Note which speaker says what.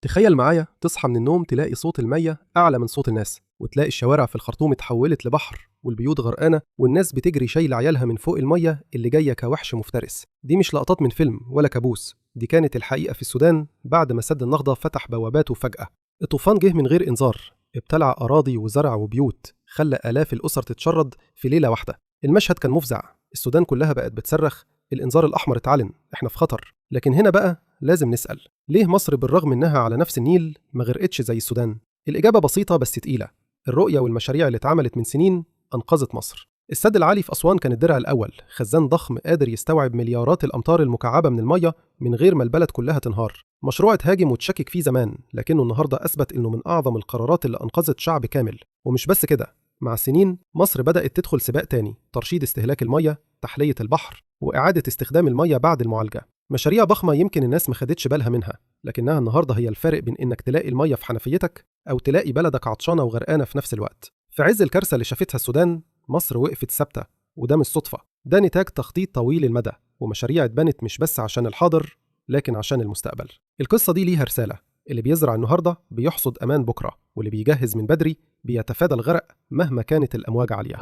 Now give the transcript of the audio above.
Speaker 1: تخيل معايا تصحى من النوم تلاقي صوت المية أعلى من صوت الناس، وتلاقي الشوارع في الخرطوم اتحولت لبحر والبيوت غرقانة والناس بتجري شايلة عيالها من فوق المية اللي جاية كوحش مفترس. دي مش لقطات من فيلم ولا كابوس، دي كانت الحقيقة في السودان بعد ما سد النهضة فتح بواباته فجأة. الطوفان جه من غير إنذار، ابتلع أراضي وزرع وبيوت، خلى آلاف الأسر تتشرد في ليلة واحدة. المشهد كان مفزع، السودان كلها بقت بتصرخ الإنذار الأحمر اتعلن، إحنا في خطر. لكن هنا بقى لازم نسأل، ليه مصر بالرغم إنها على نفس النيل ما غرقتش زي السودان؟ الإجابة بسيطة بس تقيلة، الرؤية والمشاريع اللي اتعملت من سنين أنقذت مصر. السد العالي في أسوان كان الدرع الأول، خزان ضخم قادر يستوعب مليارات الأمتار المكعبة من المية من غير ما البلد كلها تنهار. مشروع اتهاجم وتشكك فيه زمان، لكنه النهاردة أثبت إنه من أعظم القرارات اللي أنقذت شعب كامل. ومش بس كده، مع السنين مصر بدأت تدخل سباق تاني، ترشيد استهلاك المية، تحلية البحر، وإعادة استخدام المية بعد المعالجة. مشاريع ضخمة يمكن الناس ما خدتش بالها منها، لكنها النهاردة هي الفارق بين إنك تلاقي المية في حنفيتك أو تلاقي بلدك عطشانة وغرقانة في نفس الوقت. في عز الكارثة اللي شافتها السودان، مصر وقفت ثابتة، وده مش صدفة، ده نتاج تخطيط طويل المدى ومشاريع اتبنت مش بس عشان الحاضر لكن عشان المستقبل. القصة دي ليها رسالة، اللي بيزرع النهاردة بيحصد أمان بكرة، واللي بيجهز من بدري بيتفادى الغرق مهما كانت الأمواج عالية.